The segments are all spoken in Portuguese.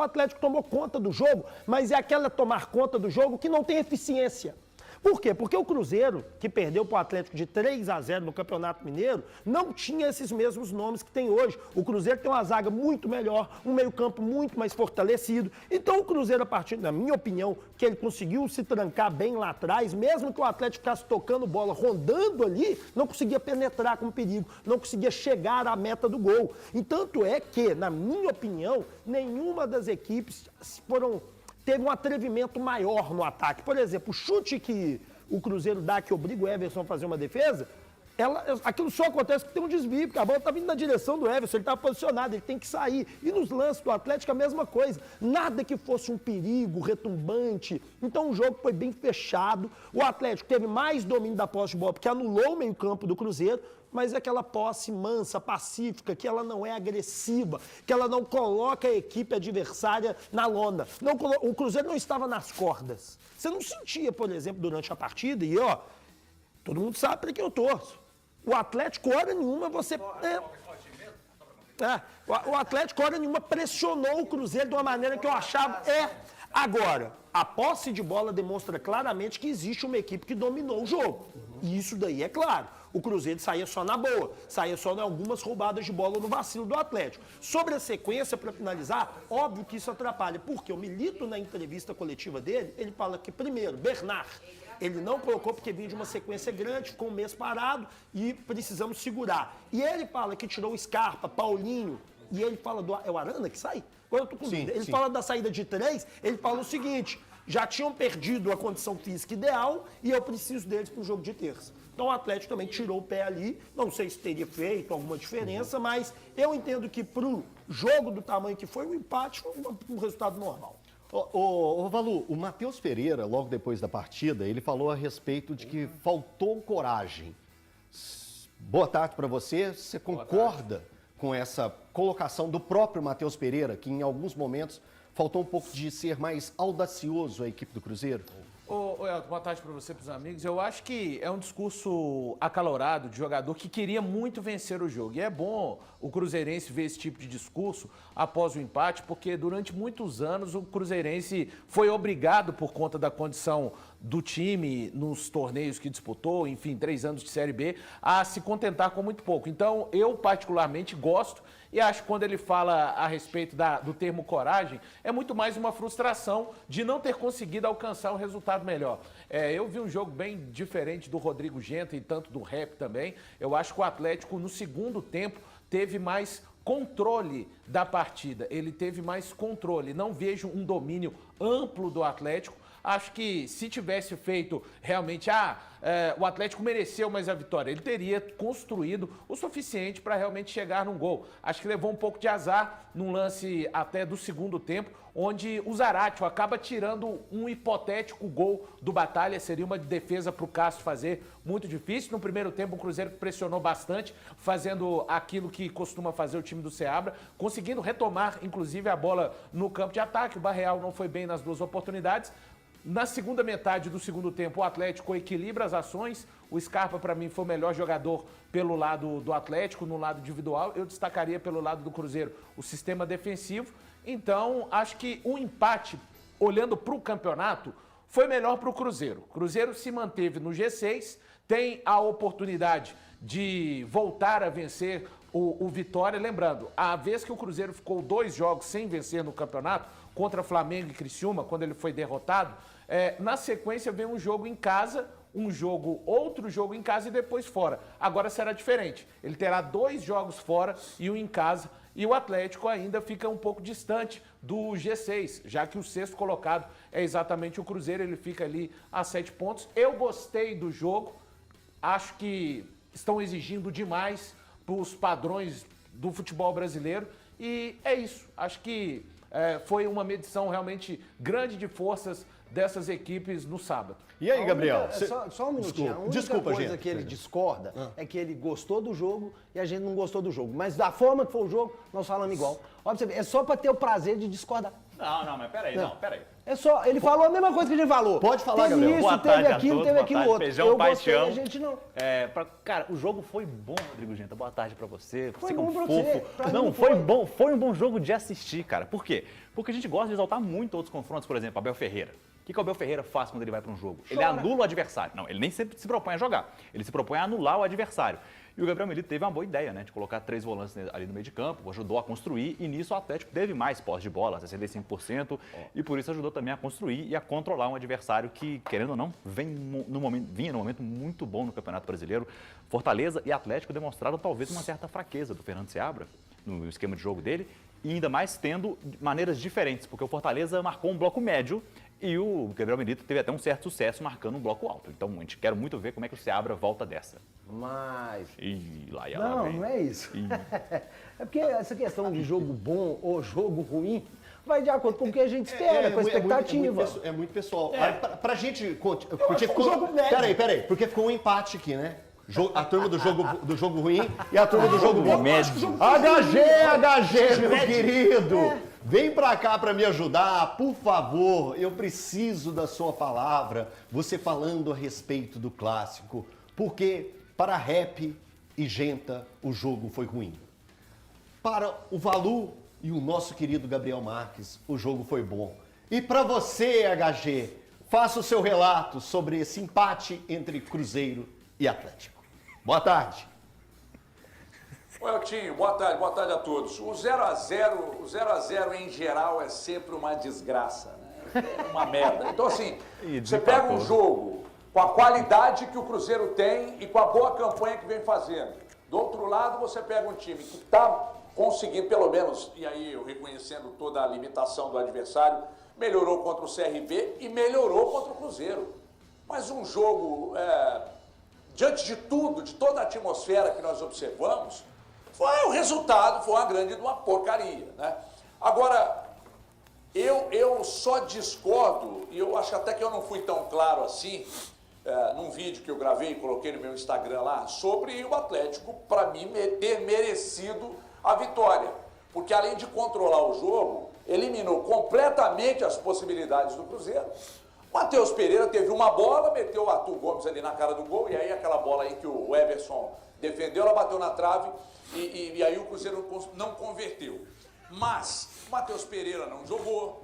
O Atlético tomou conta do jogo, mas é aquela tomar conta do jogo que não tem eficiência. Por quê? Porque o Cruzeiro, que perdeu para o Atlético de 3-0 no Campeonato Mineiro, não tinha esses mesmos nomes que tem hoje. O Cruzeiro tem uma zaga muito melhor, um meio-campo muito mais fortalecido. Então o Cruzeiro, a partir, na minha opinião, que ele conseguiu se trancar bem lá atrás, mesmo que o Atlético ficasse tocando bola, rondando ali, não conseguia penetrar com perigo, não conseguia chegar à meta do gol. E tanto é que, na minha opinião, nenhuma das equipes teve um atrevimento maior no ataque. Por exemplo, o chute que o Cruzeiro dá, que obriga o Everson a fazer uma defesa, aquilo só acontece porque tem um desvio, porque a bola está vindo na direção do Everson, ele está posicionado, ele tem que sair. E nos lances do Atlético a mesma coisa. Nada que fosse um perigo retumbante. Então o jogo foi bem fechado. O Atlético teve mais domínio da posse de bola, porque anulou o meio-campo do Cruzeiro, mas é aquela posse mansa, pacífica, que ela não é agressiva, que ela não coloca a equipe adversária na lona. O Cruzeiro não estava nas cordas. Você não sentia, por exemplo, durante a partida, e ó, todo mundo sabe para quem eu torço. O Atlético, hora nenhuma, o Atlético, hora nenhuma, pressionou o Cruzeiro de uma maneira que eu achava. Agora, a posse de bola demonstra claramente que existe uma equipe que dominou o jogo. E isso daí é claro. O Cruzeiro saía só na boa, saía só em algumas roubadas de bola no vacilo do Atlético. Sobre a sequência, para finalizar, óbvio que isso atrapalha, porque o Milito, na entrevista coletiva dele, ele fala que, primeiro, Bernard, ele não colocou porque vinha de uma sequência grande, ficou um mês parado e precisamos segurar. E ele fala que tirou o Scarpa, Paulinho, e ele fala do... É o Arana que sai? Agora eu tô com dúvida. Ele fala da saída de 3, ele fala o seguinte: já tinham perdido a condição física ideal e eu preciso deles para o jogo de terça. Então o Atlético também tirou o pé ali, não sei se teria feito alguma diferença, mas eu entendo que para o jogo do tamanho que foi, o empate foi um resultado normal. Valu, o Matheus Pereira, logo depois da partida, ele falou a respeito de que faltou coragem. Boa tarde para você. Você concorda com essa colocação do próprio Matheus Pereira, que em alguns momentos faltou um pouco de ser mais audacioso à equipe do Cruzeiro? Elton, boa tarde para você e para os amigos. Eu acho que é um discurso acalorado de jogador que queria muito vencer o jogo. E é bom o cruzeirense ver esse tipo de discurso após o empate, porque durante muitos anos o cruzeirense foi obrigado, por conta da condição do time nos torneios que disputou, enfim, 3 anos de Série B, a se contentar com muito pouco. Então, eu particularmente gosto e acho que quando ele fala a respeito do termo coragem, é muito mais uma frustração de não ter conseguido alcançar um resultado melhor. Eu vi um jogo bem diferente do Rodrigo Genta e tanto do Rep também. Eu acho que o Atlético, no segundo tempo, teve mais controle da partida. Ele teve mais controle. Não vejo um domínio amplo do Atlético. Acho que se tivesse feito realmente, o Atlético mereceu mais a vitória, ele teria construído o suficiente para realmente chegar num gol. Acho que levou um pouco de azar num lance até do segundo tempo, onde o Zaratio acaba tirando um hipotético gol do Batalha. Seria uma defesa para o Cássio fazer muito difícil. No primeiro tempo o Cruzeiro pressionou bastante, fazendo aquilo que costuma fazer o time do Seabra, conseguindo retomar inclusive a bola no campo de ataque. O Barreal não foi bem nas 2 oportunidades. Na segunda metade do segundo tempo, o Atlético equilibra as ações. O Scarpa, para mim, foi o melhor jogador pelo lado do Atlético, no lado individual. Eu destacaria pelo lado do Cruzeiro o sistema defensivo. Então, acho que o empate, olhando para o campeonato, foi melhor para o Cruzeiro. O Cruzeiro se manteve no G6, tem a oportunidade de voltar a vencer o Vitória. Lembrando, a vez que o Cruzeiro ficou 2 jogos sem vencer no campeonato, contra Flamengo e Criciúma, quando ele foi derrotado, na sequência vem um jogo em casa, outro jogo em casa e depois fora. Agora será diferente. Ele terá 2 jogos fora e um em casa. E o Atlético ainda fica um pouco distante do G6, já que o 6º colocado é exatamente o Cruzeiro. Ele fica ali a 7 pontos. Eu gostei do jogo. Acho que estão exigindo demais para os padrões do futebol brasileiro. E é isso. Acho que foi uma medição realmente grande de forças dessas equipes no sábado. E aí, Gabriel? Só um minutinho. Desculpa, a única coisa que ele discorda é que ele gostou do jogo e a gente não gostou do jogo. Mas da forma que foi o jogo, nós falamos igual. Ó, é só para ter o prazer de discordar. Não, mas peraí, peraí. É só, ele falou a mesma coisa que a gente falou. Pode falar, teve Gabriel. Isso, boa teve tarde aquilo, a todos, teve boa aquilo tarde, outro. Feijão, Eu pai, gostei, te amo. a gente não. Cara, o jogo foi bom, Rodrigo Genta. Boa tarde pra você. Foi como bom pra fofo. você, pra mim Não, não foi foi. bom, foi um bom jogo de assistir, cara. Por quê? Porque a gente gosta de exaltar muito outros confrontos, por exemplo, Abel Ferreira. O que o Abel Ferreira faz quando ele vai para um jogo? Ele anula o adversário. Não, ele nem sempre se propõe a jogar. Ele se propõe a anular o adversário. E o Gabriel Milito teve uma boa ideia, né? De colocar 3 volantes ali no meio de campo, ajudou a construir. E nisso o Atlético teve mais posse de bola, 65%. E por isso ajudou também a construir e a controlar um adversário que, querendo ou não, vinha num momento muito bom no Campeonato Brasileiro. Fortaleza e Atlético demonstraram talvez uma certa fraqueza do Fernando Seabra no esquema de jogo dele. E ainda mais tendo maneiras diferentes, porque o Fortaleza marcou um bloco médio e o Gabriel Milito teve até um certo sucesso marcando um bloco alto. Então, a gente quer muito ver como é que o Seabra volta dessa. Mas... E lá e Não, vem. não é isso. É porque essa questão de jogo bom ou jogo ruim vai de acordo com o que a gente espera, com a expectativa. É muito pessoal. Pra gente... jogo médio. Peraí, porque ficou um empate aqui, né? A turma do jogo ruim e a turma do jogo bom. HG, meu querido! Vem pra cá pra me ajudar, por favor. Eu preciso da sua palavra. Você falando a respeito do clássico. Porque para Rap e Genta, o jogo foi ruim. Para o Valu e o nosso querido Gabriel Marques, o jogo foi bom. E para você, HG, faça o seu relato sobre esse empate entre Cruzeiro e Atlético. Boa tarde. Oi, Eltinho, boa tarde a todos. O 0x0 em geral é sempre uma desgraça, né? É uma merda. Então, assim, você pega um jogo com a qualidade que o Cruzeiro tem e com a boa campanha que vem fazendo. Do outro lado, você pega um time que está conseguindo, pelo menos, e aí eu reconhecendo toda a limitação do adversário, melhorou contra o CRB e melhorou contra o Cruzeiro. Mas um jogo, diante de tudo, de toda a atmosfera que nós observamos, o resultado foi uma porcaria, né? Agora, eu só discordo, e eu acho até que eu não fui tão claro assim, num vídeo que eu gravei e coloquei no meu Instagram lá, sobre o Atlético, para mim, ter merecido a vitória. Porque além de controlar o jogo, eliminou completamente as possibilidades do Cruzeiro. O Matheus Pereira teve uma bola, meteu o Arthur Gomes ali na cara do gol, e aí aquela bola aí que o Everson defendeu, ela bateu na trave, e aí o Cruzeiro não converteu. Mas o Matheus Pereira não jogou,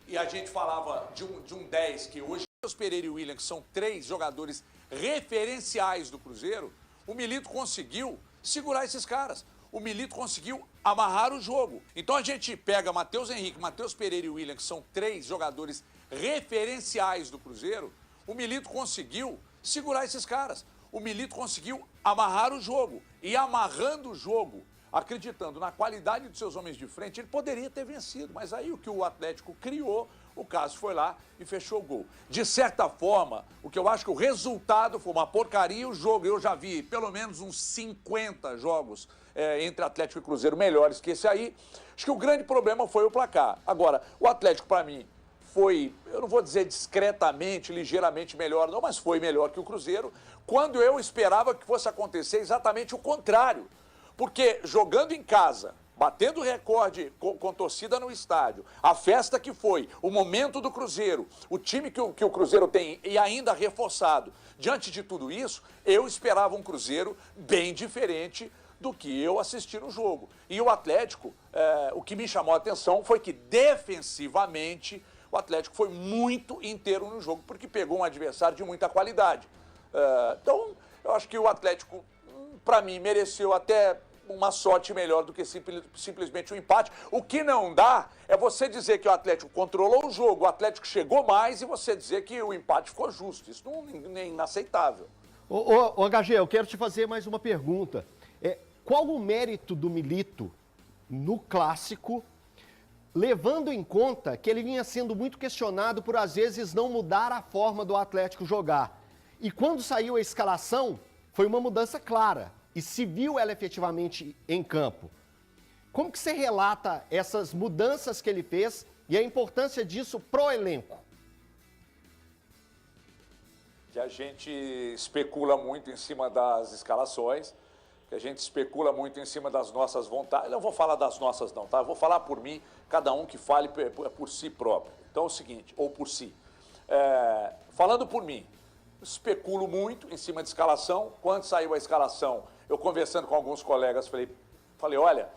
e a gente falava de um 10, que hoje o Matheus Pereira e o William, que são 3 jogadores referenciais do Cruzeiro, o Milito conseguiu segurar esses caras. O Milito conseguiu amarrar o jogo. Então a gente pega Matheus Henrique, Matheus Pereira e o William, que são 3 jogadores referenciais do Cruzeiro, o Milito conseguiu segurar esses caras. O Milito conseguiu amarrar o jogo. E amarrando o jogo, acreditando na qualidade dos seus homens de frente, ele poderia ter vencido. Mas aí o que o Atlético criou, o Cássio foi lá e fechou o gol. De certa forma, o que eu acho que o resultado foi uma porcaria. O jogo, eu já vi pelo menos uns 50 jogos entre Atlético e Cruzeiro melhores que esse aí. Acho que o grande problema foi o placar. Agora, o Atlético, para mim, foi, eu não vou dizer discretamente, ligeiramente melhor, não, mas foi melhor que o Cruzeiro, quando eu esperava que fosse acontecer exatamente o contrário. Porque jogando em casa, batendo recorde com torcida no estádio, a festa que foi, o momento do Cruzeiro, o time que o Cruzeiro tem e ainda reforçado, diante de tudo isso, eu esperava um Cruzeiro bem diferente do que eu assisti no jogo. E o Atlético, o que me chamou a atenção foi que defensivamente o Atlético foi muito inteiro no jogo, porque pegou um adversário de muita qualidade. Então, eu acho que o Atlético, para mim, mereceu até uma sorte melhor do que simplesmente um empate. O que não dá é você dizer que o Atlético controlou o jogo, o Atlético chegou mais e você dizer que o empate ficou justo. Isso não é inaceitável. Ô, HG, eu quero te fazer mais uma pergunta. Qual o mérito do Milito no Clássico, levando em conta que ele vinha sendo muito questionado por, às vezes, não mudar a forma do Atlético jogar? E quando saiu a escalação, foi uma mudança clara. E se viu ela efetivamente em campo. Como que você relata essas mudanças que ele fez e a importância disso pro elenco? Que a gente especula muito em cima das escalações, que a gente especula muito em cima das nossas vontades. Eu não vou falar das nossas não, tá? Eu vou falar por mim, cada um que fale por si próprio. Então é o seguinte, ou por si. Falando por mim, especulo muito em cima de escalação. Quando saiu a escalação, eu conversando com alguns colegas, falei, olha,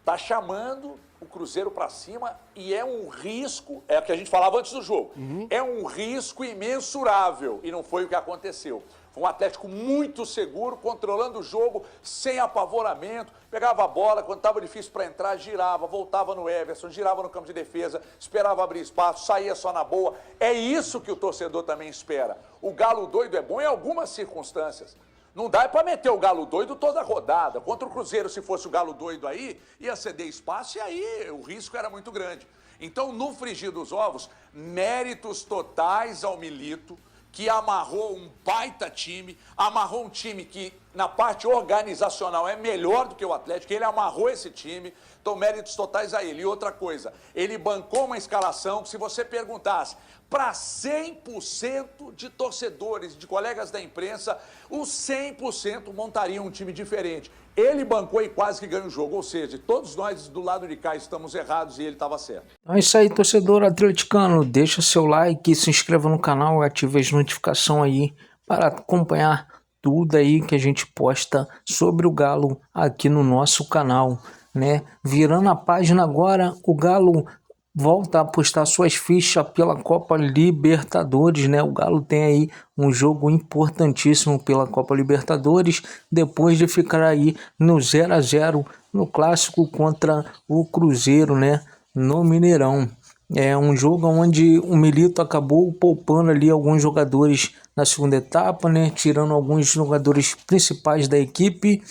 tá chamando o Cruzeiro para cima e é um risco, é o que a gente falava antes do jogo, é um risco imensurável e não foi o que aconteceu. Foi um Atlético muito seguro, controlando o jogo, sem apavoramento, pegava a bola, quando estava difícil para entrar, girava, voltava no Everson, girava no campo de defesa, esperava abrir espaço, saía só na boa. É isso que o torcedor também espera. O Galo doido é bom em algumas circunstâncias. Não dá para meter o Galo doido toda a rodada. Contra o Cruzeiro, se fosse o Galo doido aí, ia ceder espaço e aí o risco era muito grande. Então, no frigir dos ovos, méritos totais ao Milito, que amarrou um baita time, amarrou um time que na parte organizacional é melhor do que o Atlético, ele amarrou esse time, então méritos totais a ele. E outra coisa, ele bancou uma escalação que se você perguntasse para 100% de torcedores, de colegas da imprensa, os 100% montariam um time diferente. Ele bancou e quase que ganha o jogo, ou seja, todos nós do lado de cá estamos errados e ele estava certo. Então é isso aí, torcedor atleticano, deixa seu like, se inscreva no canal e ative as notificações aí para acompanhar tudo aí que a gente posta sobre o Galo aqui no nosso canal, né? Virando a página agora, o Galo volta a postar suas fichas pela Copa Libertadores, né? O Galo tem aí um jogo importantíssimo pela Copa Libertadores, depois de ficar aí no 0-0 no clássico contra o Cruzeiro, né? No Mineirão. É um jogo onde o Milito acabou poupando ali alguns jogadores na segunda etapa, né? Tirando alguns jogadores principais da equipe,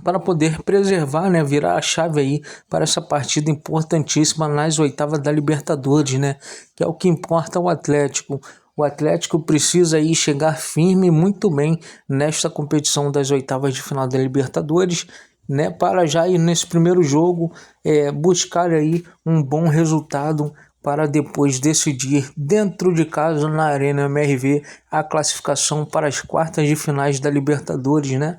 para poder preservar, né, virar a chave aí para essa partida importantíssima nas oitavas da Libertadores, né, que é o que importa ao Atlético. O Atlético precisa aí chegar firme muito bem nesta competição das oitavas de final da Libertadores, né, para já ir nesse primeiro jogo buscar aí um bom resultado para depois decidir dentro de casa na Arena MRV a classificação para as quartas de finais da Libertadores, né?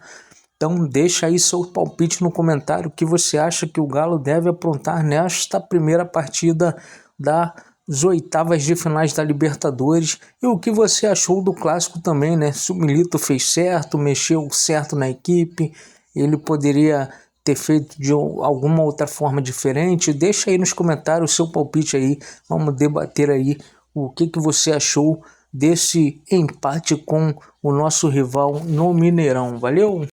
Então deixa aí seu palpite no comentário, o que você acha que o Galo deve aprontar nesta primeira partida das oitavas de finais da Libertadores e o que você achou do clássico também, né? Se o Milito fez certo, mexeu certo na equipe, ele poderia ter feito de alguma outra forma diferente. Deixa aí nos comentários o seu palpite aí, vamos debater aí o que você achou desse empate com o nosso rival no Mineirão. Valeu!